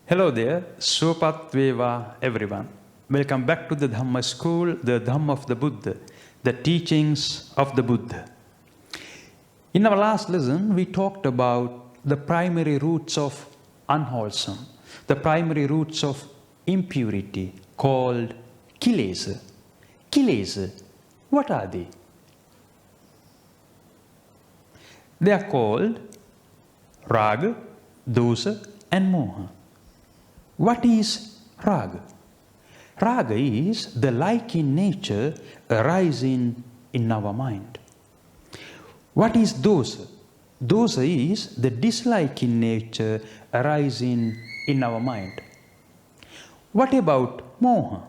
Hello there, Sopat Veva everyone. Welcome back to the Dhamma School, the Dhamma of the Buddha, the teachings of the Buddha. In our last lesson, we talked about the primary roots of unwholesome, the primary roots of impurity called kilesa. Kilesa, what are they? They are called Raga, Dosa and Moha. What is Raga? Raga is the like in nature arising in our mind. What is Dosa? Dosa is the dislike in nature arising in our mind. What about Moha?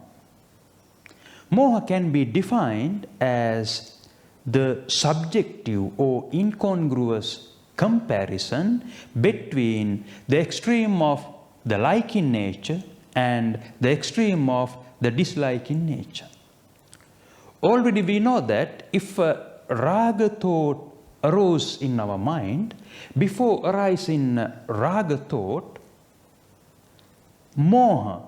Moha can be defined as the subjective or incongruous comparison between the extreme of the like in nature and the extreme of the dislike in nature. Already we know that if a raga thought arose in our mind, before arising raga thought, moha,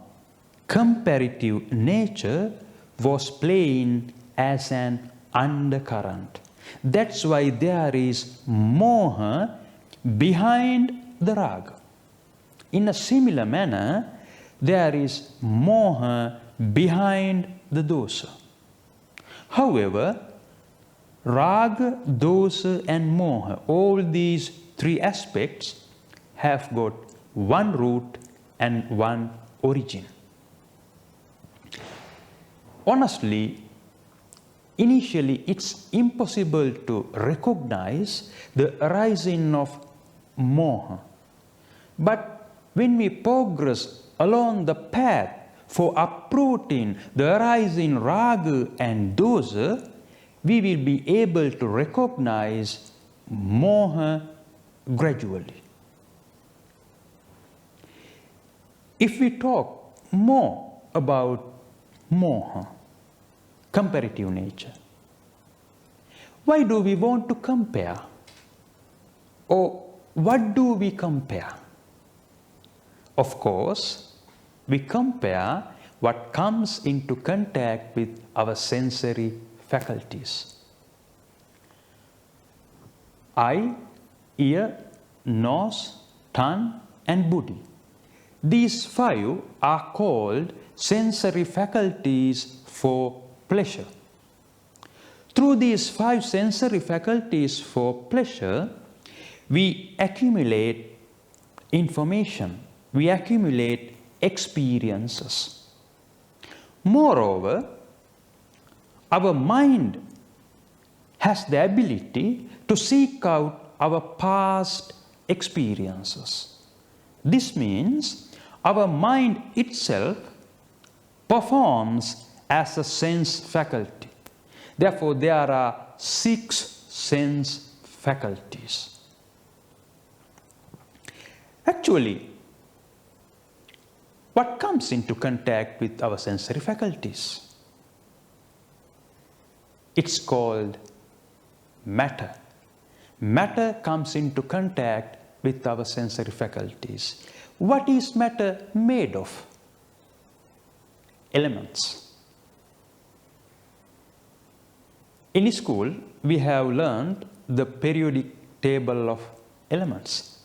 comparative nature, was playing as an undercurrent. That's why there is moha behind the raga. In a similar manner, there is moha behind the dosa. However, raga, dosa and moha, all these three aspects have got one root and one origin. Honestly, initially it's impossible to recognize the arising of moha. But when we progress along the path for uprooting the arising raga and dosa, we will be able to recognize moha gradually. If we talk more about moha, comparative nature, why do we want to compare? Or what do we compare? Of course, we compare what comes into contact with our sensory faculties. Eye, ear, nose, tongue and buddhi. These five are called sensory faculties for pleasure. Through these five sensory faculties for pleasure, we accumulate information, we accumulate experiences. Moreover, our mind has the ability to seek out our past experiences. This means our mind itself performs as a sense faculty. Therefore, there are 6 sense faculties. Actually, what comes into contact with our sensory faculties? It's called matter. Matter comes into contact with our sensory faculties. What is matter made of? Elements. In school, we have learned the periodic table of elements.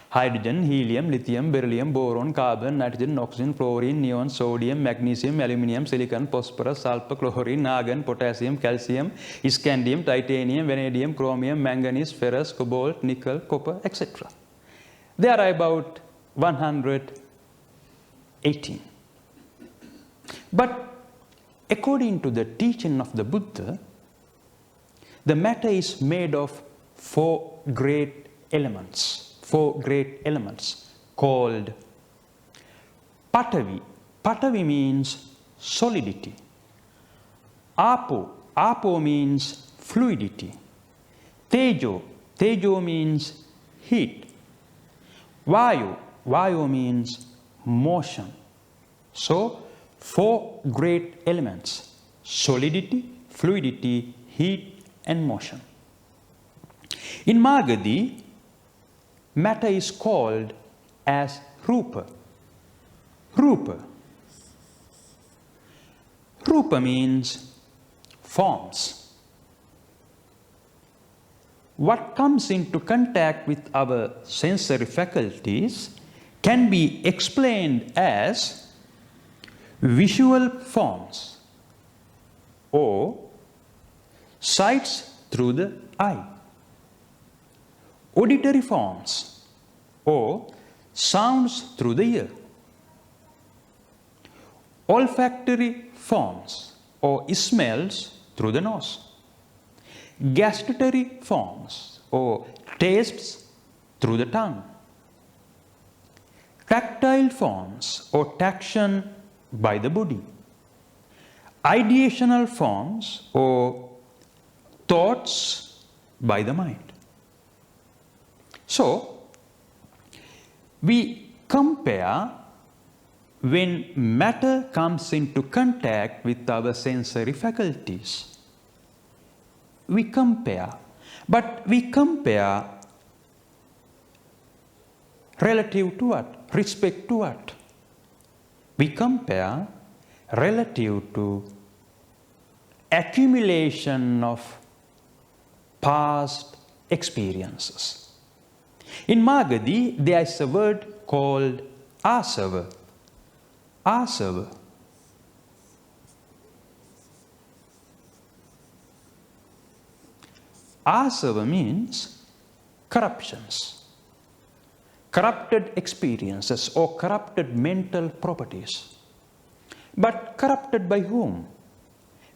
Hydrogen, helium, lithium, beryllium, boron, carbon, nitrogen, oxygen, fluorine, neon, sodium, magnesium, aluminium, silicon, phosphorus, sulfur, chlorine, argon, potassium, calcium, scandium, titanium, vanadium, chromium, manganese, ferrous, cobalt, nickel, copper, etc. There are about 118. But according to the teaching of the Buddha, the matter is made of 4 great elements. 4 great elements called Patavi. Patavi means solidity. Apo. Apo means fluidity. Tejo. Tejo means heat. Vayu. Vayu means motion. So, 4 great elements: solidity, fluidity, heat and motion. In Magadhi, matter is called as rupa. Rupa. Rupa means forms. What comes into contact with our sensory faculties can be explained as visual forms or sights through the eye, auditory forms or sounds through the ear, olfactory forms or smells through the nose, gustatory forms or tastes through the tongue, tactile forms or taction by the body, ideational forms or thoughts by the mind. So, we compare when matter comes into contact with our sensory faculties. We compare, but we compare relative to what? Respect to what? We compare relative to accumulation of past experiences. In Magadhi, there is a word called asava. Asava. Asava means corruptions, corrupted experiences or corrupted mental properties. But corrupted by whom?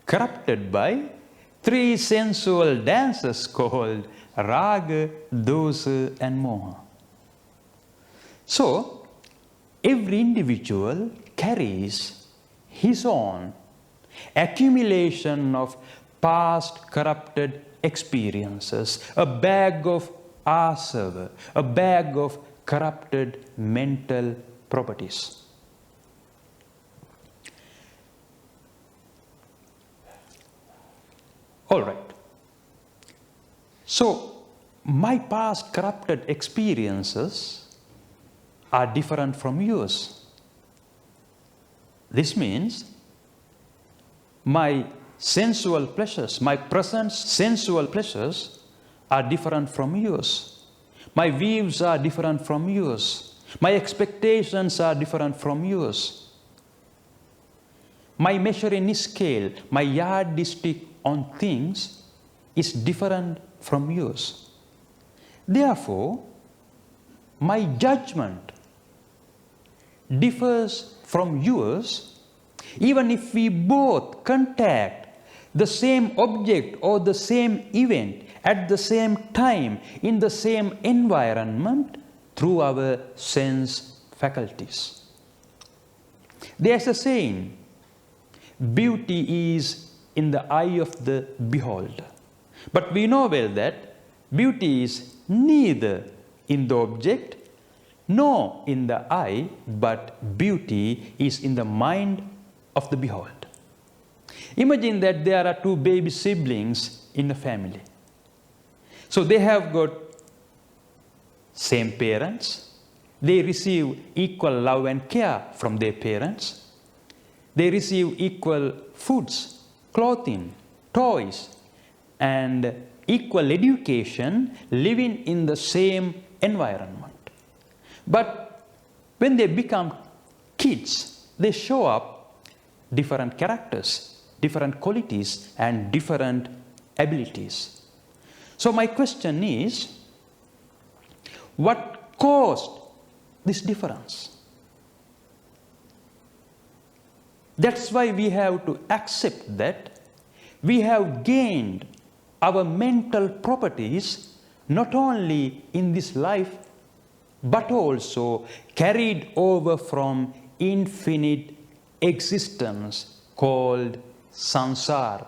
Corrupted by three sensual dances called Raga, Dosa and Moha. So, every individual carries his own accumulation of past corrupted experiences, a bag of asava, a bag of corrupted mental properties. All right. So, my past corrupted experiences are different from yours. This means my sensual pleasures, my present sensual pleasures are different from yours. My views are different from yours. My expectations are different from yours. My measuring scale, my yardstick on things is different from yours. Therefore, my judgment differs from yours even if we both contact the same object or the same event at the same time in the same environment through our sense faculties. There's a saying, beauty is in the eye of the beholder. But we know well that beauty is neither in the object nor in the eye, but beauty is in the mind of the beholder. Imagine that there are two baby siblings in a family. So they have got same parents. They receive equal love and care from their parents. They receive equal foods, clothing, toys, and equal education, living in the same environment. But when they become kids, they show up different characters, different qualities, and different abilities. So my question is, what caused this difference? That's why we have to accept that we have gained our mental properties not only in this life, but also carried over from infinite existence called samsara.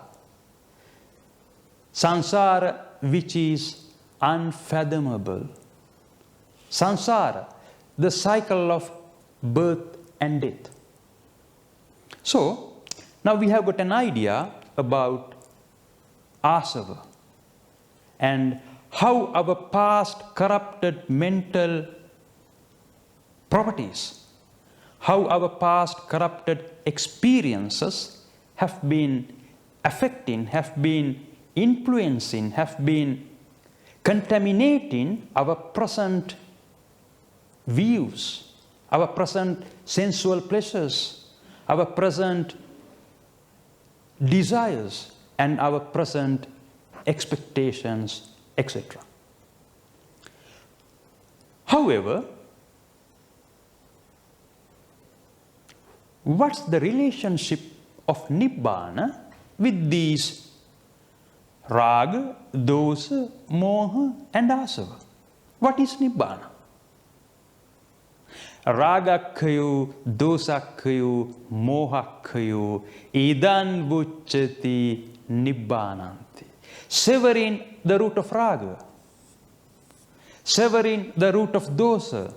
Samsara, which is unfathomable. Samsara, the cycle of birth and death. So, now we have got an idea about asava and how our past corrupted mental properties, how our past corrupted experiences have been affecting, have been influencing, have been contaminating our present views, our present sensual pleasures, our present desires, and our present expectations, etc. However, what's the relationship of Nibbana with these Raga, Dosa, Moha, and Asava? What is Nibbana? Ragakhayu, Dosakhayu, Mohakhayu, Idan Vucchati Nibbananti. Severing the root of Raga, severing the root of Dosa,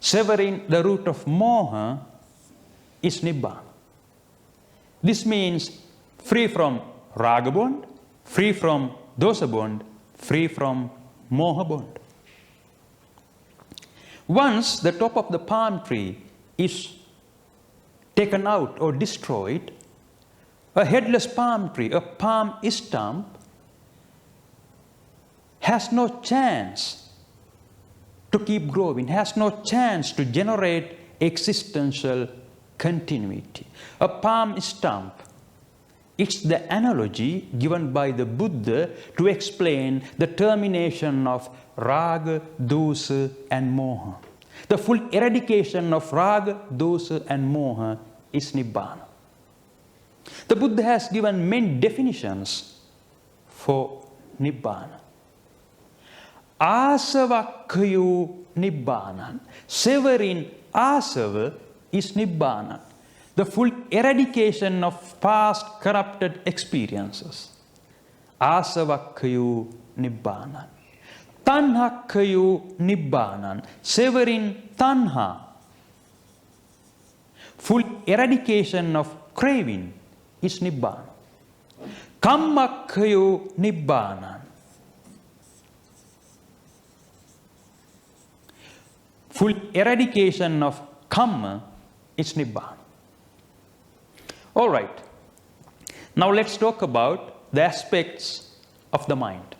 severing the root of Moha is Nibbana. This means free from Raga bond, free from Dosa bond, free from Moha bond. Once the top of the palm tree is taken out or destroyed, a headless palm tree, a palm stump, has no chance to keep growing, has no chance to generate existential continuity. A palm stump, it's the analogy given by the Buddha to explain the termination of Raga, Dosa, and Moha. The full eradication of Raga, Dosa, and Moha is Nibbana. The Buddha has given many definitions for Nibbana. Asavakhayu Nibbanan. Severing asava is Nibbana. The full eradication of past corrupted experiences. Asavakhayu Nibbanan. Tanhakhayu Nibbanan. Severing tanha. Full eradication of craving is Nibbana. Kammakhayu Nibbanan. Full eradication of kamma is Nibbana. All right. Now let's talk about the aspects of the mind.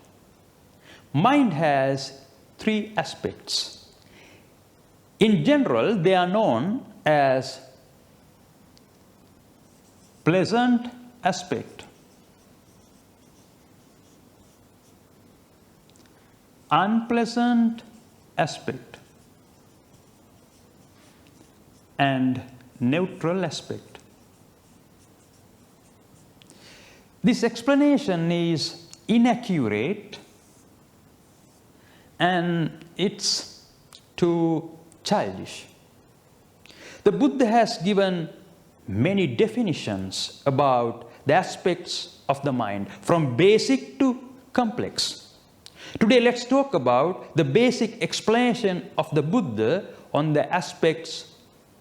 Mind has three aspects. In general, they are known as pleasant aspect, unpleasant aspect, and neutral aspect. This explanation is inaccurate and it's too childish. The Buddha has given many definitions about the aspects of the mind, from basic to complex. Today, let's talk about the basic explanation of the Buddha on the aspects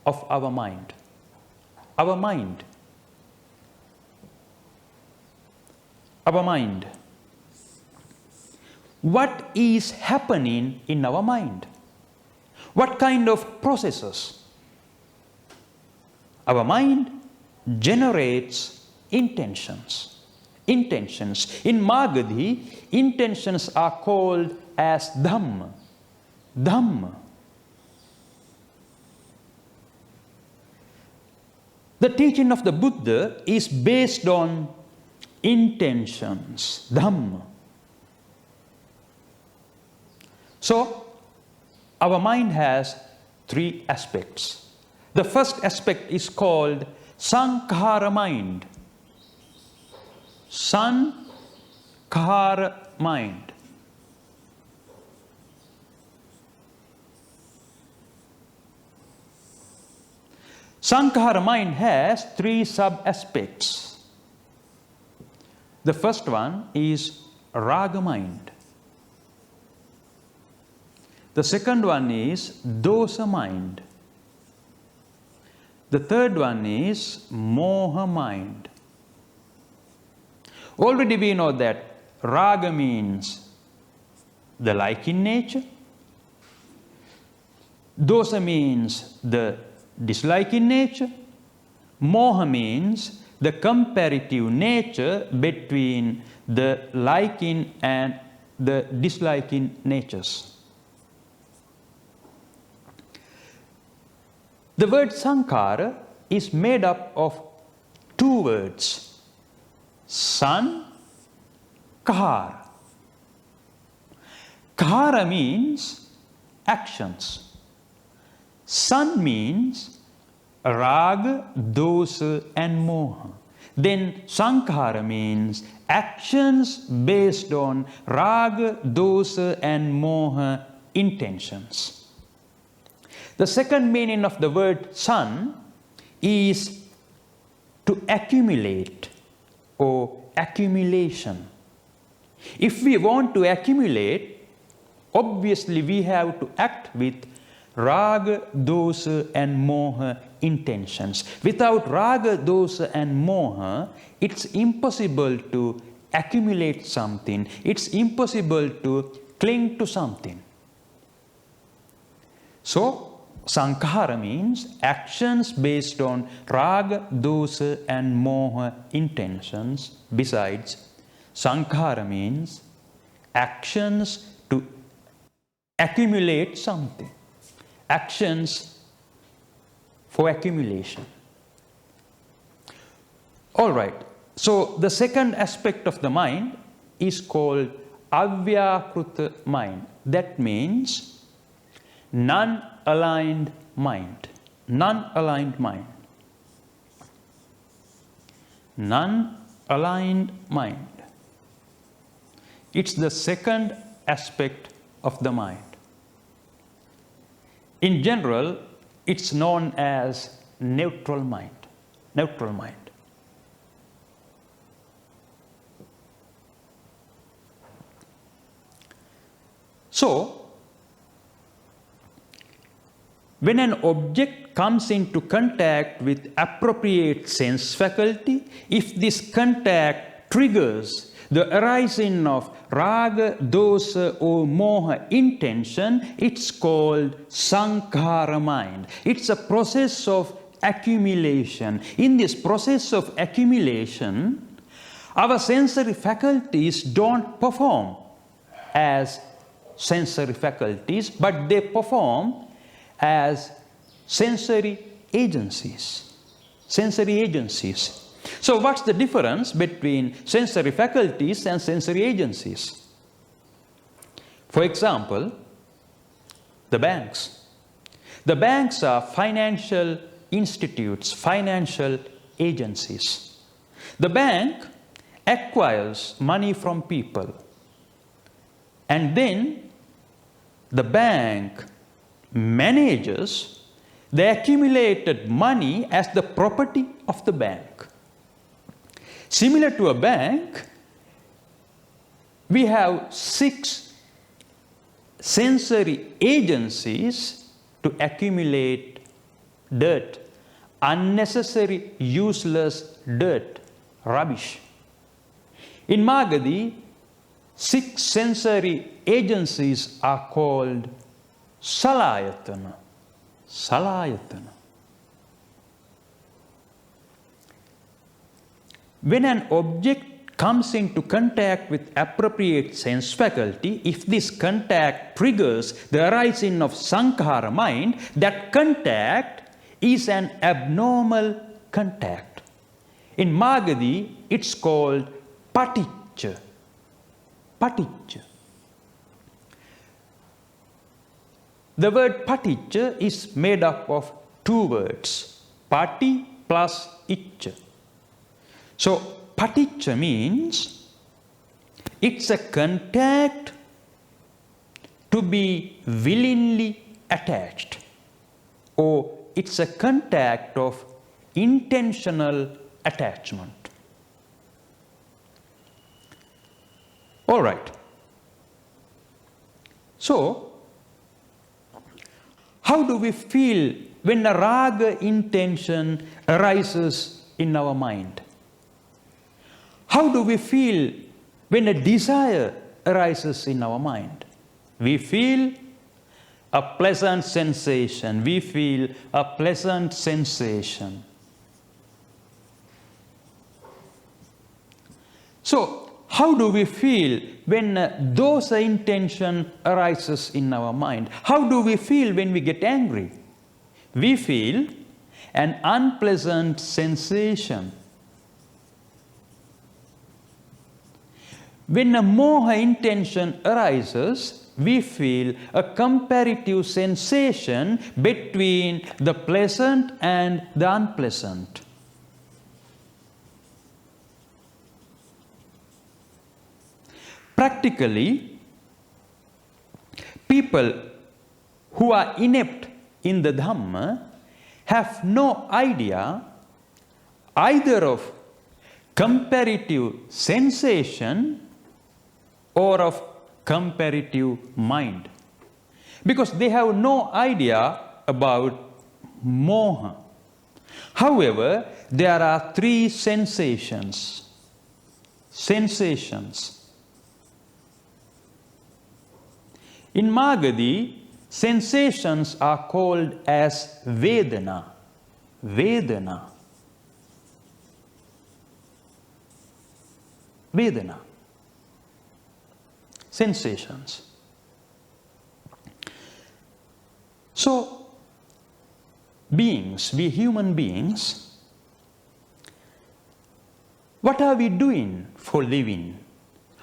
of our mind. Our mind. Our mind. What is happening in our mind? What kind of processes? Our mind generates intentions. Intentions. In Magadhi, intentions are called as Dhamma. Dhamma. The teaching of the Buddha is based on intentions, Dhamma. So, our mind has three aspects. The first aspect is called Sankhara Mind. Sankhara Mind. Sankhara Mind has three sub-aspects. The first one is Raga Mind. The second one is Dosa Mind. The third one is Moha Mind. Already we know that Raga means the like in nature. Dosa means the dislike in nature. Moha means the comparative nature between the liking and the disliking natures. The word sankhara is made up of two words, san, kahara. Kahara means actions. San means raga, dosa and moha. Then sankhara means actions based on raga, dosa and moha intentions. The second meaning of the word san is to accumulate or accumulation. If we want to accumulate, obviously we have to act with raga, dosa and moha intentions. Without raga, dosa and moha, it's impossible to accumulate something. It's impossible to cling to something. So, sankhara means actions based on raga, dosa and moha intentions. Besides, sankhara means actions to accumulate something. Actions for accumulation. All right. So the second aspect of the mind is called avyakruta mind. That means non-aligned mind. Non-aligned mind. Non-aligned mind. It's the second aspect of the mind. In general, it's known as neutral mind. Neutral mind. So, when an object comes into contact with appropriate sense faculty, if this contact triggers the arising of raga, dosa or moha intention, it's called sankhara mind. It's a process of accumulation. In this process of accumulation, our sensory faculties don't perform as sensory faculties, but they perform as sensory agencies. Sensory agencies. So what's the difference between sensory faculties and sensory agencies? For example, the banks. The banks are financial institutes, financial agencies. The bank acquires money from people, and then the bank manages the accumulated money as the property of the bank. Similar to a bank, we have 6 sensory agencies to accumulate dirt, unnecessary, useless dirt, rubbish. In Magadhi, 6 sensory agencies are called salayatana. Salayatana. When an object comes into contact with appropriate sense faculty, if this contact triggers the arising of sankhara mind, that contact is an abnormal contact. In Magadhi, it's called paticca. Paticca. The word paticca is made up of 2 words, pati plus icca. So, paticca means it's a contact to be willingly attached, or it's a contact of intentional attachment. All right. So, how do we feel when a raga intention arises in our mind? How do we feel when a desire arises in our mind? We feel a pleasant sensation. We feel a pleasant sensation. So, how do we feel when dosa intention arises in our mind? How do we feel when we get angry? We feel an unpleasant sensation. When a moha intention arises, we feel a comparative sensation between the pleasant and the unpleasant. Practically, people who are inept in the Dhamma have no idea either of comparative sensation or of comparative mind, because they have no idea about moha. However, there are three sensations. In Magadhi, sensations are called as Vedana. Sensations. So, we human beings, what are we doing for living?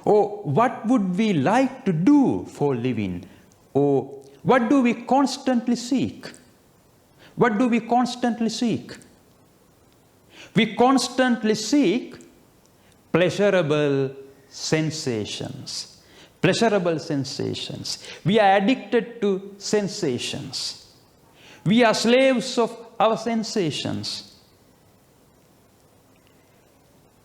Or what would we like to do for living? Or what do we constantly seek? What do we constantly seek? We constantly seek pleasurable sensations. Pleasurable sensations. We are addicted to sensations. We are slaves of our sensations.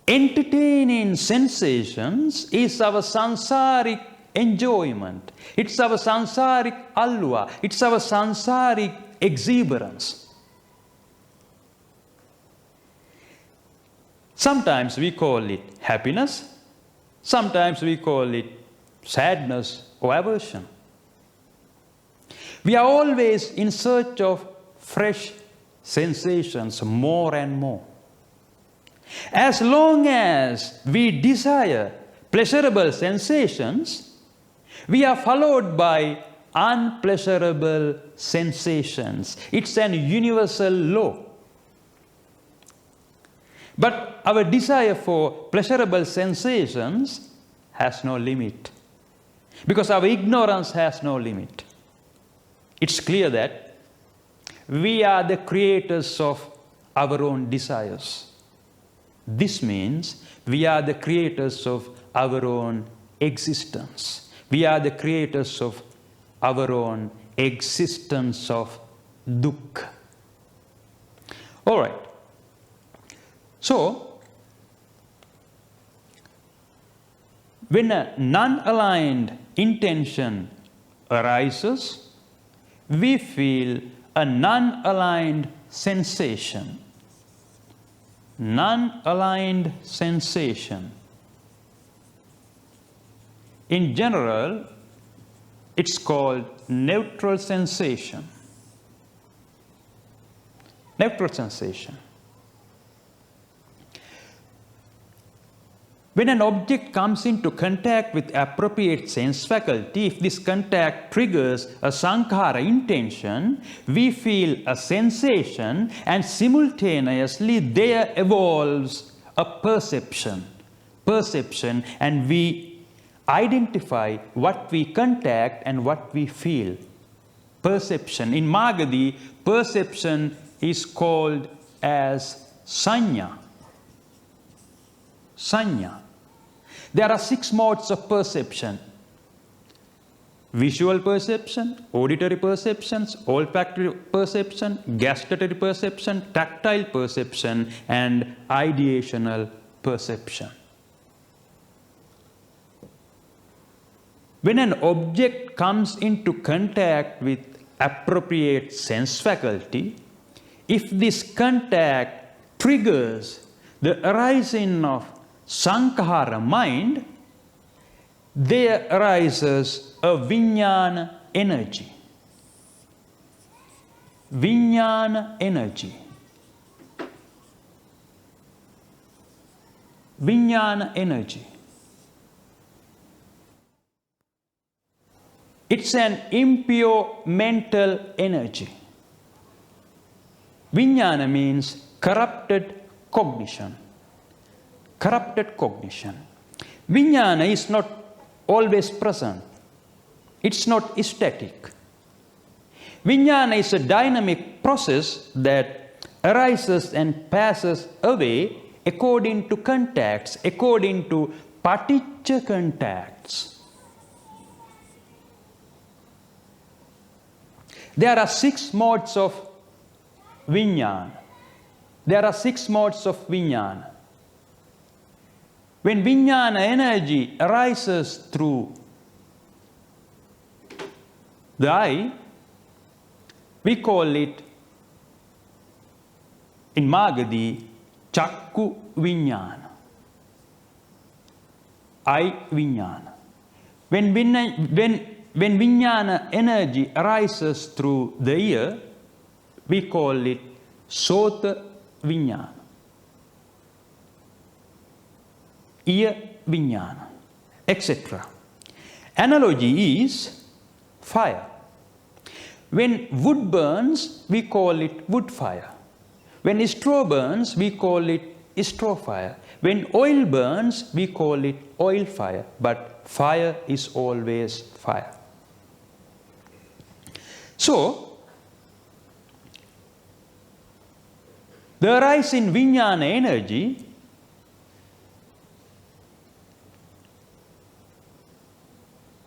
Entertaining sensations is our sansaric enjoyment. It's our sansaric alwa. It's our sansaric exuberance. Sometimes we call it happiness. Sometimes we call it sadness or aversion. We are always in search of fresh sensations, more and more. As long as we desire pleasurable sensations, we are followed by unpleasurable sensations. It's an universal law. But our desire for pleasurable sensations has no limit, because our ignorance has no limit. It's clear that we are the creators of our own desires. This means we are the creators of our own existence. We are the creators of our own existence of dukkha. All right. So, when a non-aligned intention arises, we feel a non-aligned sensation. Non-aligned sensation. In general, it's called neutral sensation. Neutral sensation. When an object comes into contact with appropriate sense faculty, if this contact triggers a sankhara intention, we feel a sensation, and simultaneously there evolves a perception. And we identify what we contact and what we feel. Perception. In Magadhi, perception is called as sanya. There are 6 modes of perception: visual perception, auditory perceptions, olfactory perception, gustatory perception, tactile perception, and ideational perception. When an object comes into contact with appropriate sense faculty, if this contact triggers the arising of Sankhara mind, there arises a Vinyan energy. Vinyan Energy. Vinyan Energy. It's an impure mental energy. Vijnana means corrupted cognition. Corrupted cognition. Vijnana is not always present. It's not static. Vijnana is a dynamic process that arises and passes away according to contacts, according to paticca contacts. There are 6 modes of Vinyan. There are 6 modes of Vinyan. When Vinyana energy arises through the eye, we call it in Magadhi Chakku Vinyana. Eye Vinyana. When Vinyana energy arises through the ear, we call it Sota Vinyana. Ear Vinyana, etc. Analogy is fire. When wood burns, we call it wood fire. When straw burns, we call it straw fire. When oil burns, we call it oil fire. But fire is always fire. So, the rise in Vijnana energy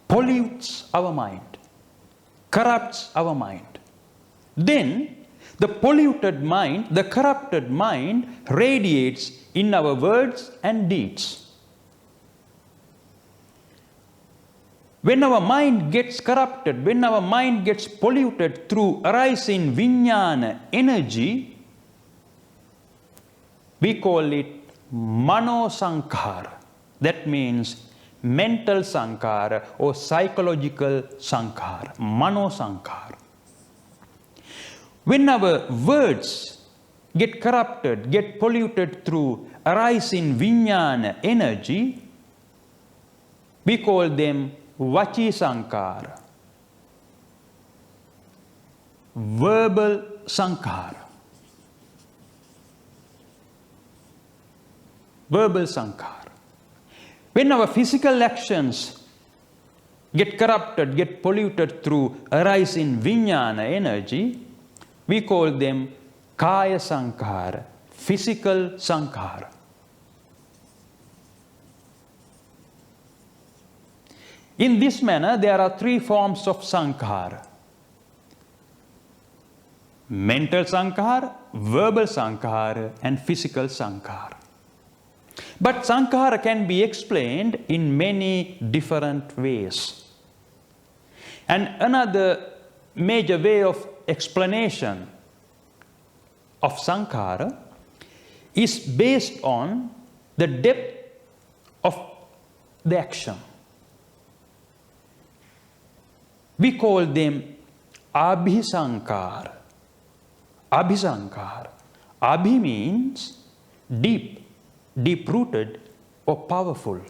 pollutes our mind, corrupts our mind. Then, the polluted mind, the corrupted mind radiates in our words and deeds. When our mind gets corrupted, when our mind gets polluted through arising Vijnana energy, we call it Mano Sankhara. That means mental Sankhara or psychological Sankhara, Mano Sankhara. When our words get corrupted, get polluted through arising Vijnana energy, we call them Vachi Sankhara, verbal Sankhara. Verbal Sankhara. When our physical actions get corrupted, get polluted through arising Vijnana energy, we call them Kaya Sankhara, physical Sankhara. In this manner, there are 3 forms of Sankhara. Mental Sankhara, verbal Sankhara, and physical Sankhara. But Sankhara can be explained in many different ways. And another major way of explanation of Sankhara is based on the depth of the action. We call them Abhishankar. Abhishankar. Abhi means deep, deep-rooted or powerful.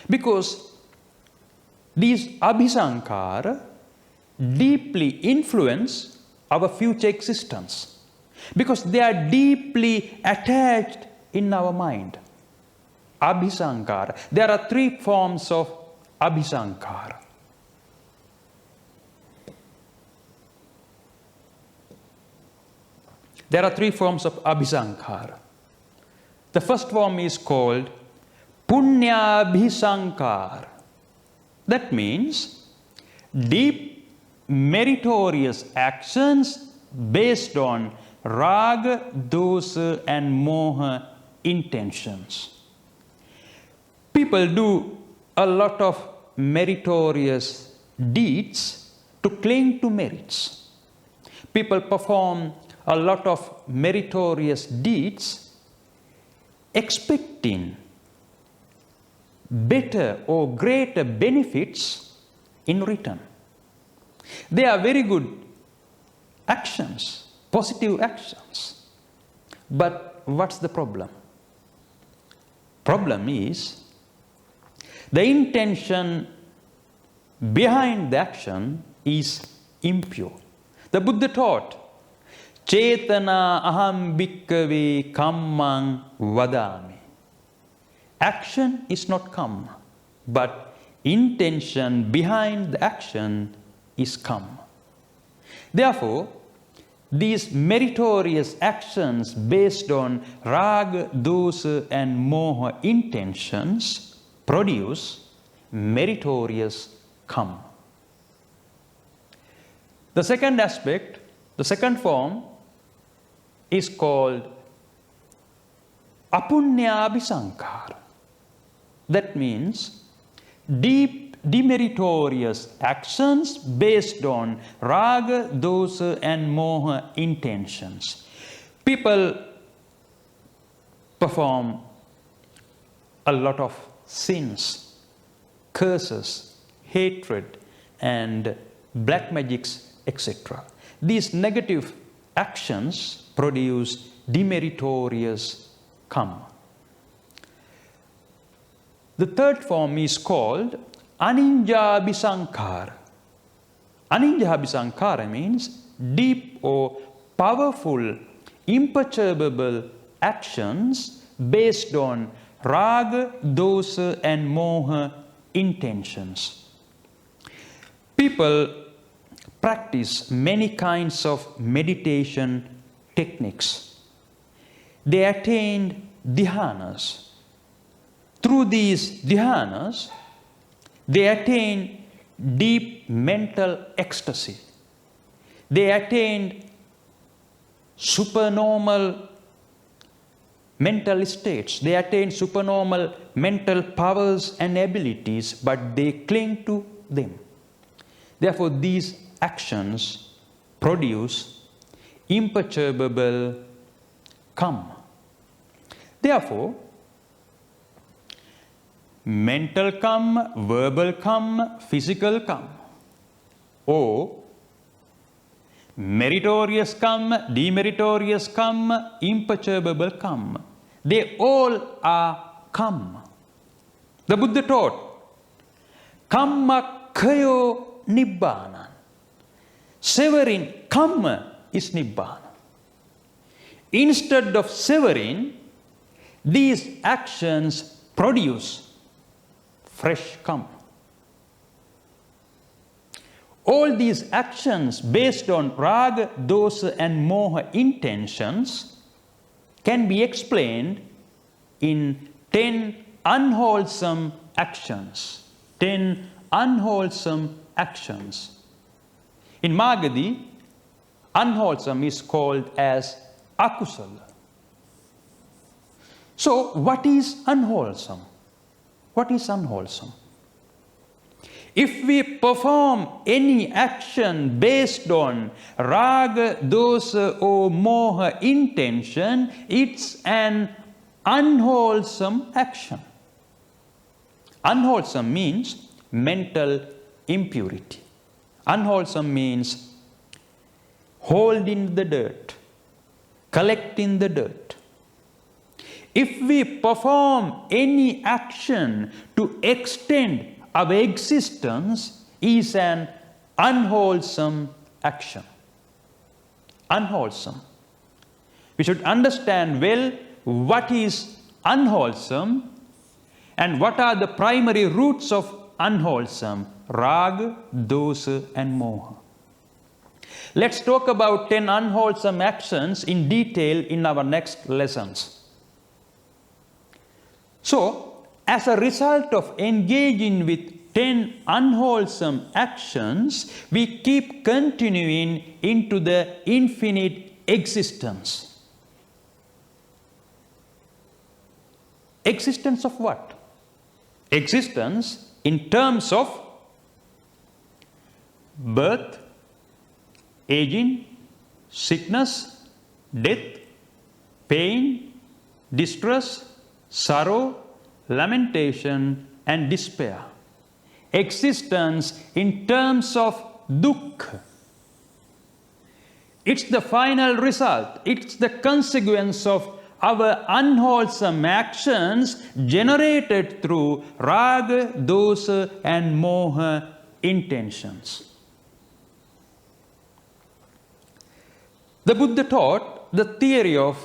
Because these Abhishankar deeply influence our future existence. Because they are deeply attached in our mind. Abhishankar. There are 3 forms of Abhishankar. There are 3 forms of Abhishankara. The first form is called Punyabhisankara. That means deep, meritorious actions based on Raga, Dosa, and Moha intentions. People do a lot of meritorious deeds to cling to merits. People perform a lot of meritorious deeds expecting better or greater benefits in return. They are very good actions, positive actions. But what's the problem? Problem is the intention behind the action is impure. The Buddha taught, Cetana aham bhikkhave kammang vadami. Action is not karma, but intention behind the action is karma. Therefore, these meritorious actions based on raga, dosa and moha intentions produce meritorious karma. The second aspect, the second form is called apunya abhisankara. That means deep demeritorious actions based on raga, dosa and moha intentions. People perform a lot of sins, curses, hatred and black magics, etc. These negative actions produce demeritorious karma. The third form is called aninja abhisankara. Aninja abhisankara means deep or powerful, imperturbable actions based on raga, dosa and moha intentions. People practice many kinds of meditation techniques. They attained dhyanas. Through these dhyanas, they attain deep mental ecstasy. They attained supernormal mental states. They attain supernormal mental powers and abilities, but they cling to them. Therefore, these actions produce imperturbable karma. Therefore, mental karma, verbal karma, physical karma, or meritorious karma, demeritorious karma, imperturbable karma, they all are karma. The Buddha taught, karma khayo nibbana. Severing karma is nibbana. Instead of severing, these actions produce fresh karma. All these actions based on raga, dosa and moha intentions can be explained in 10 unwholesome actions. 10 unwholesome actions. In Magadhi, unwholesome is called as akusala. So, what is unwholesome? What is unwholesome? If we perform any action based on raga, dosa or moha intention, it's an unwholesome action. Unwholesome means mental impurity. Unwholesome means hold in the dirt, collect in the dirt. If we perform any action to extend our existence, is an unwholesome action. Unwholesome. We should understand well what is unwholesome and what are the primary roots of unwholesome: raga, dosa and moha. Let's talk about 10 unwholesome actions in detail in our next lessons. So, as a result of engaging with 10 unwholesome actions, we keep continuing into the infinite existence. Existence of what? Existence in terms of birth, aging, sickness, death, pain, distress, sorrow, lamentation and despair. Existence in terms of dukkha. It's the final result. It's the consequence of our unwholesome actions generated through raga, dosa, and moha intentions. The Buddha taught the theory of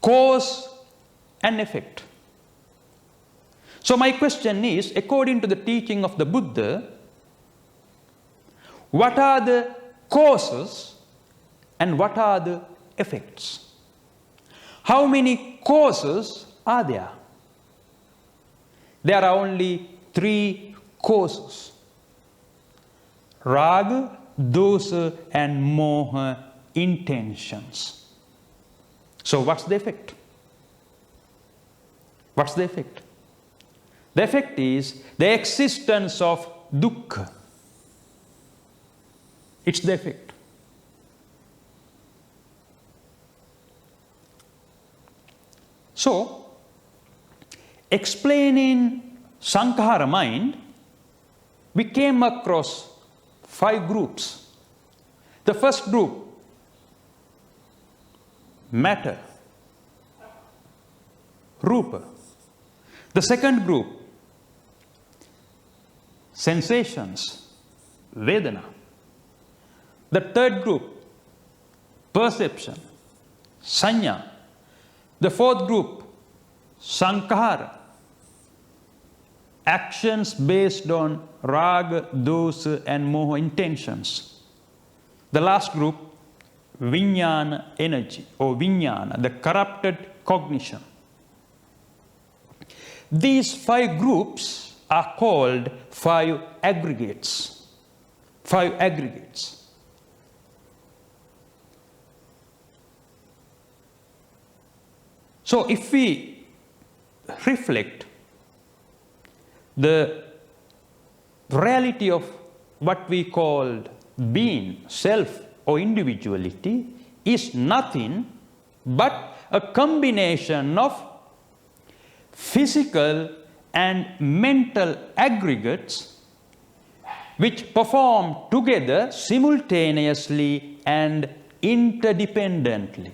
cause and effect. So my question is, according to the teaching of the Buddha, what are the causes and what are the effects? How many causes are there? There are only 3 causes: raga, dosa, and moha intentions. So what's the effect? What's the effect? The effect is the existence of dukkha. It's the effect. So, explaining Sankhara Mind, we came across 5 groups. The first group, matter, rupa. The second group, sensations, vedana. The third group, perception, sanya. The fourth group, sankhara, actions based on raga, dosa, and moha intentions. The last group, Vinyan Energy, or Vinyana, the corrupted cognition. These 5 groups are called 5 aggregates. 5 aggregates. So if we reflect the reality of what we call being, self, or individuality is nothing but a combination of physical and mental aggregates which perform together simultaneously and interdependently.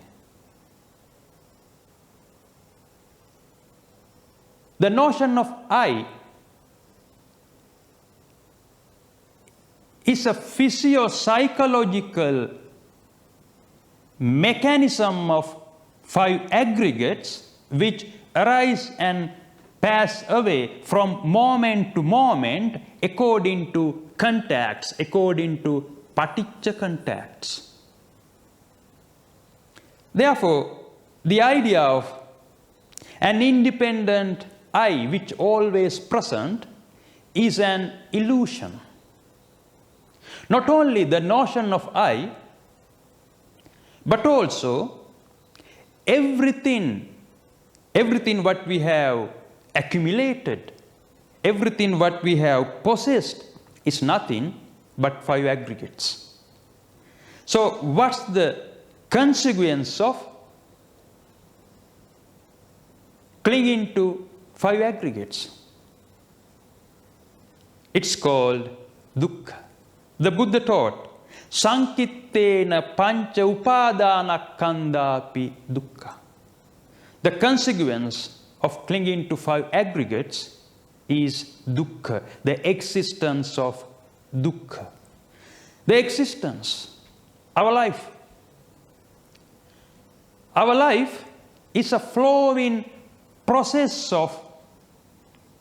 The notion of I is a physio-psychological mechanism of 5 aggregates which arise and pass away from moment to moment according to contacts, according to paticca contacts. Therefore, the idea of an independent I, which always present, is an illusion. Not only the notion of I, but also everything what we have accumulated, everything what we have possessed is nothing but 5 aggregates. So what's the consequence of clinging to 5 aggregates? It's called dukkha. The Buddha taught, sankittena pancha upadana kandapi dukkha. The consequence of clinging to 5 aggregates is dukkha, the existence of dukkha. The existence, our life. Our life is a flowing process of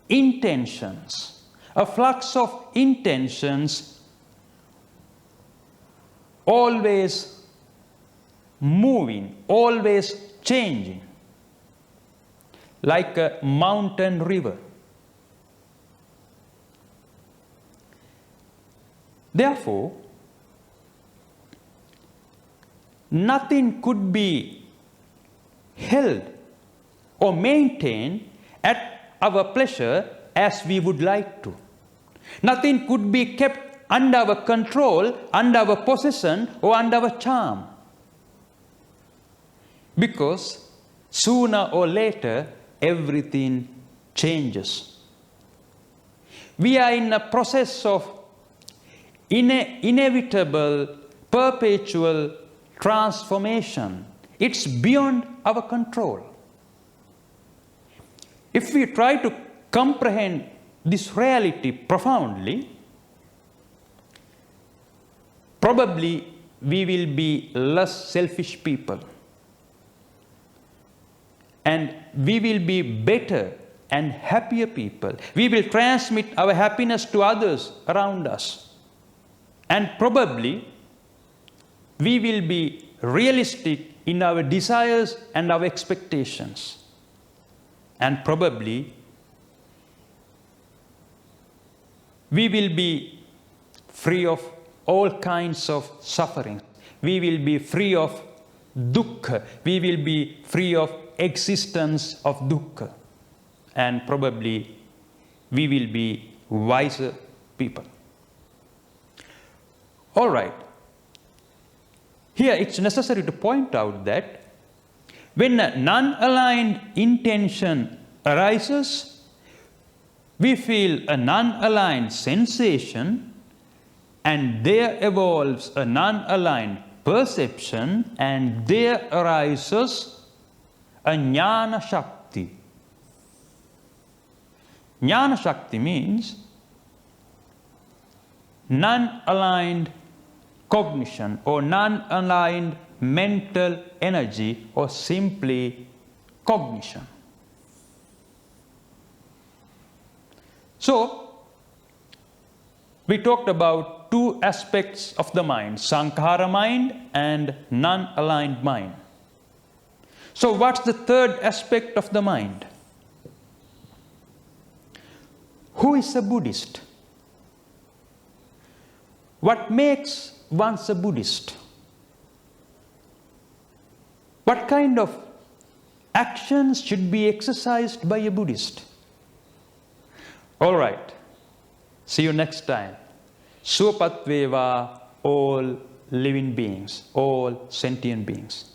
intentions, a flux of intentions always moving, always changing, like a mountain river. Therefore, nothing could be held or maintained at our pleasure as we would like to. Nothing could be kept under our control, under our possession, or under our charm. Because sooner or later, everything changes. We are in a process of inevitable, perpetual transformation. It's beyond our control. If we try to comprehend this reality profoundly, probably we will be less selfish people. And we will be better and happier people. We will transmit our happiness to others around us. And probably we will be realistic in our desires and our expectations. And probably we will be free of all kinds of suffering. We will be free of dukkha. We will be free of existence of dukkha. And probably we will be wiser people. All right. Here it's necessary to point out that when a non-aligned intention arises, we feel a non-aligned sensation, and there evolves a non-aligned perception, and there arises a jnana shakti. Jnana shakti means non-aligned cognition or non-aligned mental energy, or simply cognition. So, we talked about two aspects of the mind, Sankhara mind and non-aligned mind. So what's the third aspect of the mind? Who is a Buddhist? What makes one a Buddhist? What kind of actions should be exercised by a Buddhist? All right. See you next time. Suwapat veva all living beings, all sentient beings.